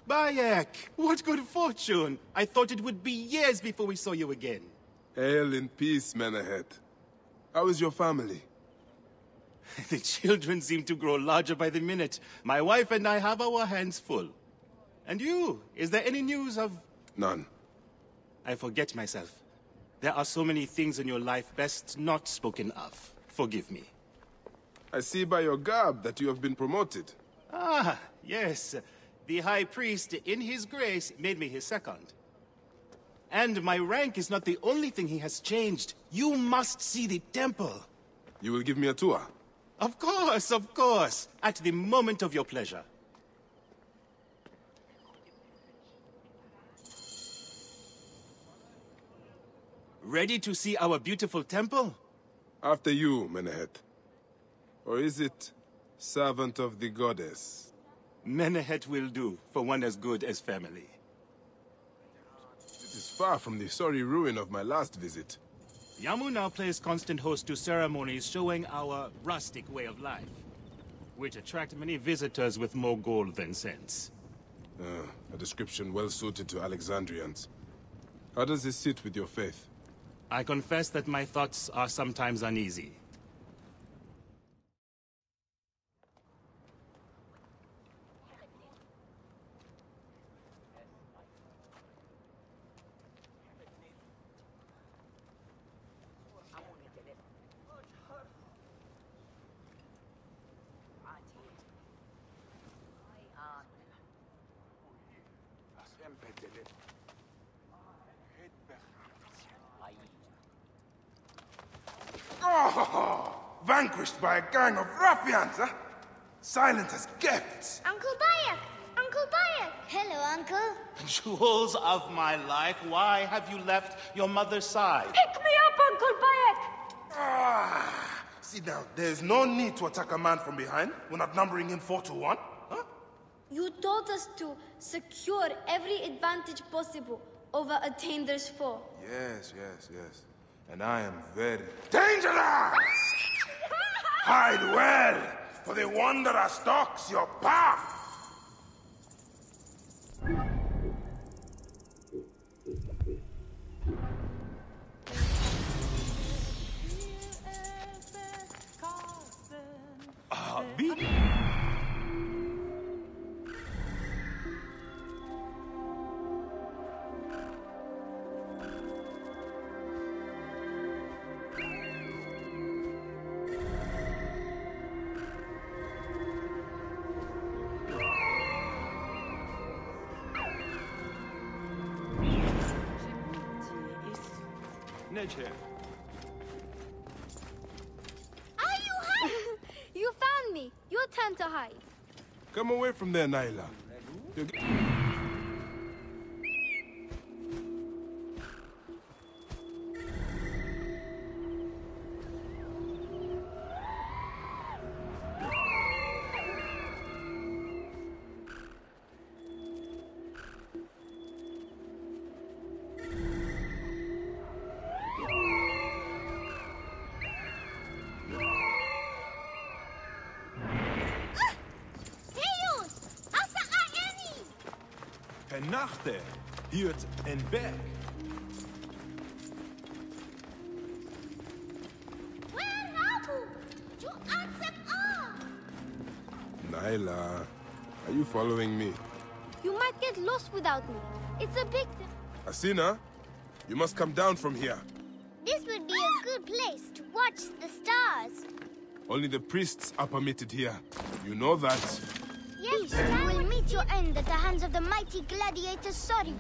Bayek, what good fortune! I thought it would be years before we saw you again. Hail in peace, Menehet. How is your family? The children seem to grow larger by the minute. My wife and I have our hands full. And you, is there any news of... None. I forget myself. There are so many things in your life best not spoken of. Forgive me. I see by your garb that you have been promoted. Ah, yes. The High Priest, in his grace, made me his second. And my rank is not the only thing he has changed. You must see the temple. You will give me a tour? Of course, of course. At the moment of your pleasure. Ready to see our beautiful temple? After you, Menehet. Or is it servant of the goddess? Menehet will do, for one as good as family. This is far from the sorry ruin of my last visit. Yamu now plays constant host to ceremonies showing our rustic way of life, which attract many visitors with more gold than sense. A description well suited to Alexandrians. How does this sit with your faith? I confess that my thoughts are sometimes uneasy. Oh, vanquished by a gang of ruffians, huh? Silent as gifts. Uncle Bayek! Uncle Bayek! Hello, Uncle. Jewels of my life, why have you left your mother's side? Pick me up, Uncle Bayek! See now, there's no need to attack a man from behind. We're not numbering him 4-1, huh? You told us to secure every advantage possible over Attainer's foe. Yes. And I am very dangerous! Hide well, for the wanderer stalks your path! Are you hiding? You found me. Your turn to hide. Come away from there, Naila. Nachte, hiert en berg. Where are you? Answer all! Naila, are you following me? You might get lost without me. It's a big... Asina, you must come down from here. This would be a good place to watch the stars. Only the priests are permitted here. You know that. Yes, you will meet your end at the hands of the mighty gladiator Sorry.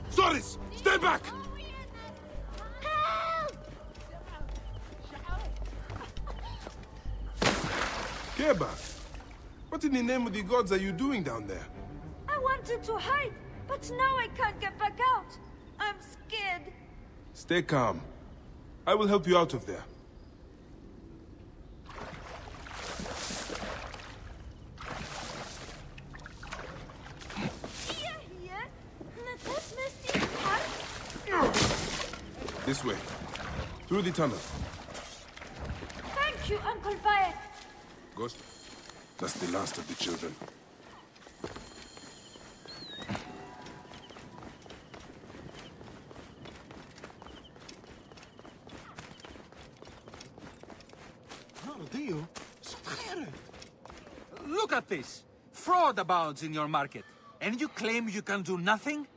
Soris, stay back! Help! Keba, what in the name of the gods are you doing down there? I wanted to hide, but now I can't get back out. I'm scared. Stay calm. I will help you out of there. This way. Through the tunnel. Thank you, Uncle Bayek. Good. That's the last of the children. Look at this! Fraud abounds in your market, and you claim you can do nothing?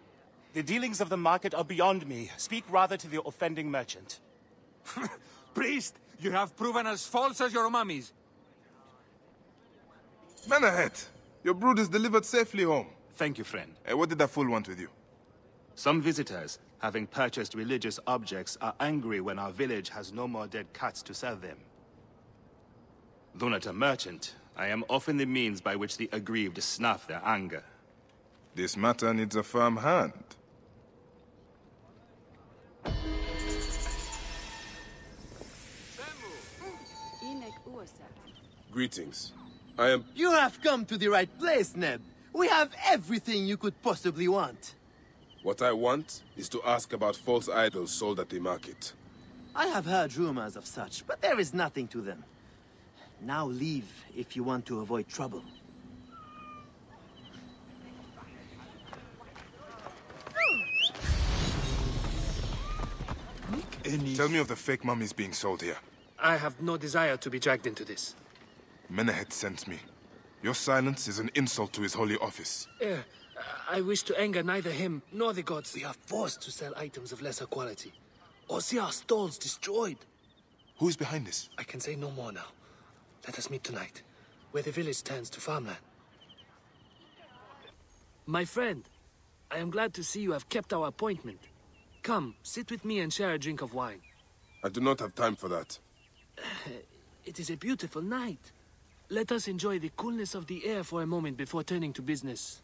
The dealings of the market are beyond me. Speak rather to the offending merchant. Priest, you have proven as false as your mummies. Menahet, your brood is delivered safely home. Thank you, friend. What did that fool want with you? Some visitors, having purchased religious objects, are angry when our village has no more dead cats to sell them. Though not a merchant, I am often the means by which the aggrieved snuff their anger. This matter needs a firm hand. Greetings. I am... You have come to the right place, Neb. We have everything you could possibly want. What I want is to ask about false idols sold at the market. I have heard rumors of such, but there is nothing to them. Now leave if you want to avoid trouble. Tell me of the fake mummies being sold here. I have no desire to be dragged into this. Menahet sent me. Your silence is an insult to his holy office. I wish to anger neither him nor the gods. We are forced to sell items of lesser quality, or see our stalls destroyed. Who is behind this? I can say no more now. Let us meet tonight, where the village turns to farmland. My friend, I am glad to see you have kept our appointment. Come, sit with me and share a drink of wine. I do not have time for that. It is a beautiful night. Let us enjoy the coolness of the air for a moment before turning to business.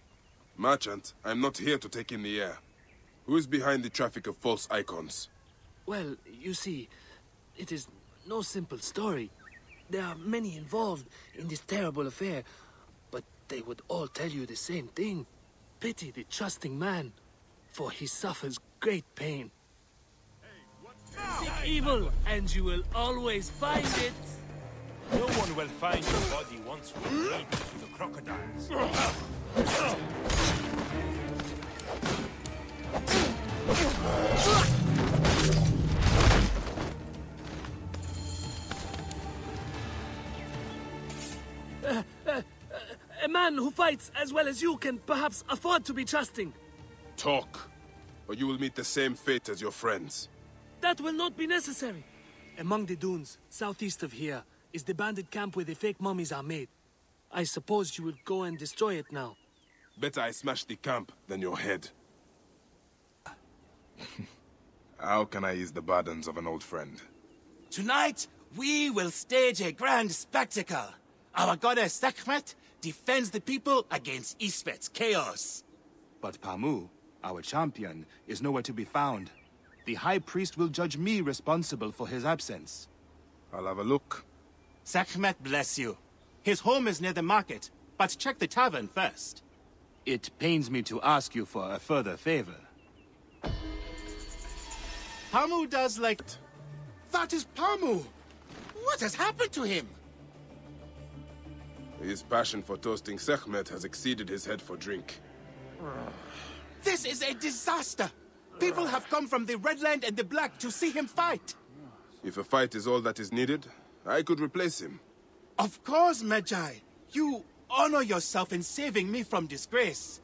Merchant, I am not here to take in the air. Who is behind the traffic of false icons? Well, you see, it is no simple story. There are many involved in this terrible affair, but they would all tell you the same thing. Pity the trusting man, for he suffers great pain. Seek evil, and you will always find it. No one will find your body once we lead to the crocodiles. A man who fights as well as you can perhaps afford to be trusting. Talk, or you will meet the same fate as your friends. That will not be necessary. Among the dunes, southeast of here, is the bandit camp where the fake mummies are made. I suppose you would go and destroy it now. Better I smash the camp than your head. How can I ease the burdens of an old friend? Tonight, we will stage a grand spectacle. Our goddess Sekhmet defends the people against Isfet's chaos. But Pamu, our champion, is nowhere to be found. The High Priest will judge me responsible for his absence. I'll have a look. Sekhmet bless you. His home is near the market, but check the tavern first. It pains me to ask you for a further favor. Pamu does like... That is Pamu! What has happened to him? His passion for toasting Sekhmet has exceeded his head for drink. This is a disaster! People have come from the Red Land and the Black to see him fight. If a fight is all that is needed, I could replace him. Of course, Magi. You honor yourself in saving me from disgrace.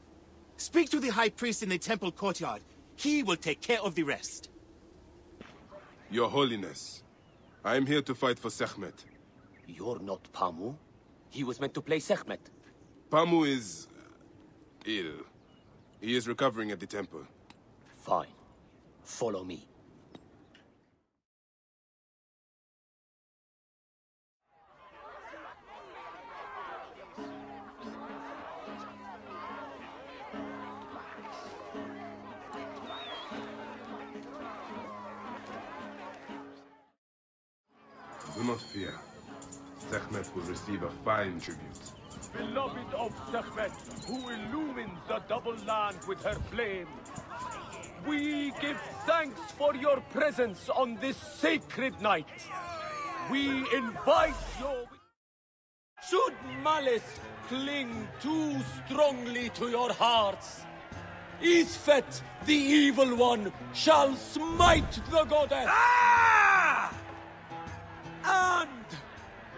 Speak to the High Priest in the temple courtyard. He will take care of the rest. Your Holiness, I am here to fight for Sekhmet. You're not Pamu. He was meant to play Sekhmet. Pamu is... ill. He is recovering at the temple. Fine. Follow me. Do not fear. Sekhmet will receive a fine tribute. Beloved of Sekhmet, who illumines the double land with her flame, we give thanks for your presence on this sacred night. We invite your... Should malice cling too strongly to your hearts, Isfet, the evil one, shall smite the goddess! And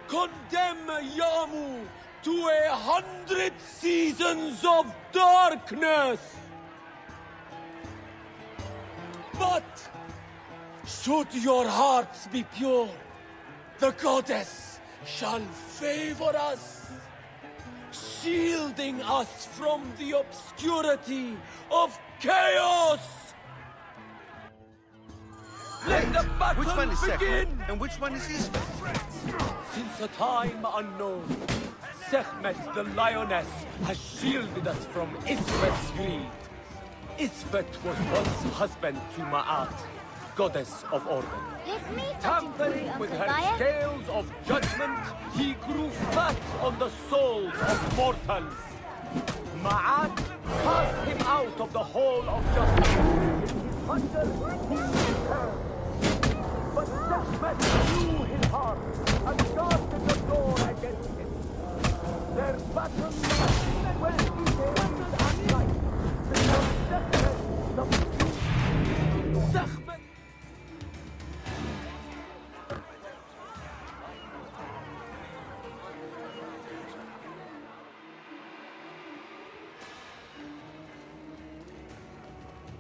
condemn Yamu to 100 seasons of darkness! But should your hearts be pure, the goddess shall favor us, shielding us from the obscurity of chaos! Let the battle Which one is begin! Sekhmet, and which one is Isfet? Since a time unknown, Sekhmet the lioness has shielded us from Isfet's greed. Isfet was once husband to Ma'at, goddess of order. Let me Tampering with her scales of judgment, he grew fat on the souls of mortals. Ma'at cast him out of the hall of justice. In his hunger, he returned. But Sekhmet knew his heart and guarded the door against him. Their battle when he surrendered at night to Sekhmet the Sekhmet.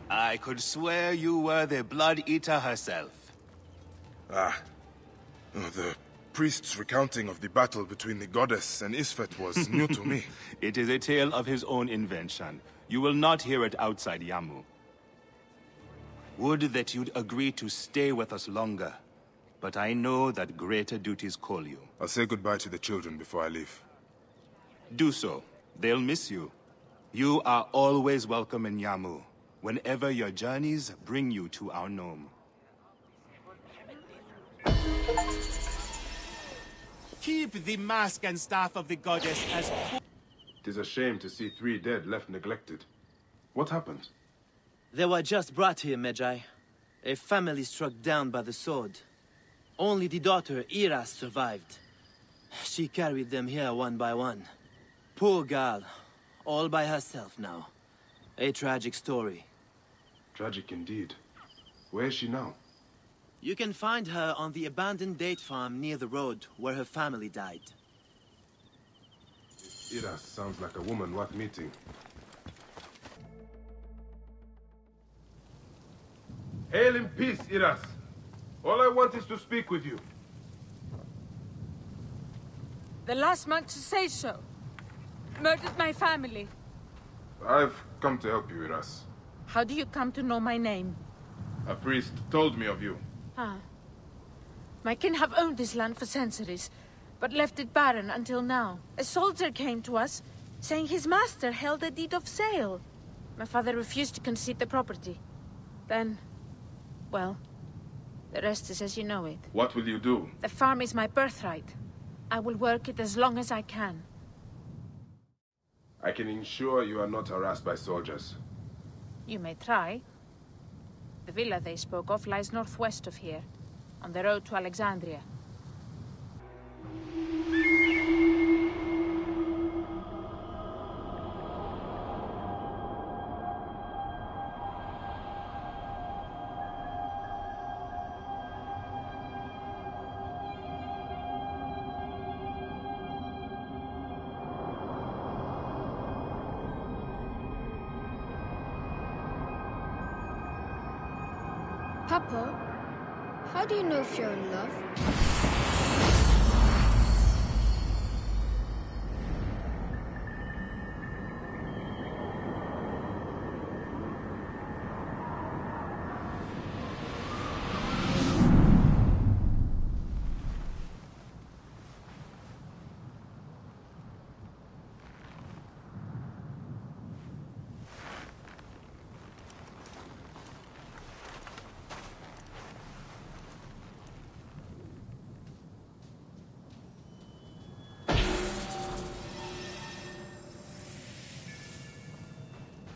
I could swear you were the Blood Eater herself. The priest's recounting of the battle between the goddess and Isfet was new to me. It is a tale of his own invention. You will not hear it outside Yamu. Would that you'd agree to stay with us longer. But I know that greater duties call you. I'll say goodbye to the children before I leave. Do so. They'll miss you. You are always welcome in Yamu, whenever your journeys bring you to our Nome. Keep the mask and staff of the goddess as... It is a shame to see 3 dead left neglected. What happened? They were just brought here, Medjay. A family struck down by the sword. Only the daughter, Iras, survived. She carried them here one by one. Poor girl. All by herself now. A tragic story. Tragic indeed. Where is she now? You can find her on the abandoned date farm near the road where her family died. Iras sounds like a woman worth meeting. Hail in peace, Iras. All I want is to speak with you. The last man to say so. Murdered my family. I've come to help you, Iras. How do you come to know my name? A priest told me of you. Ah. My kin have owned this land for centuries, but left it barren until now. A soldier came to us, saying his master held a deed of sale. My father refused to concede the property. Then, well, the rest is as you know it. What will you do? The farm is my birthright. I will work it as long as I can. I can ensure you are not harassed by soldiers. You may try. The villa they spoke of lies northwest of here, on the road to Alexandria. Papa, how do you know if you're in love?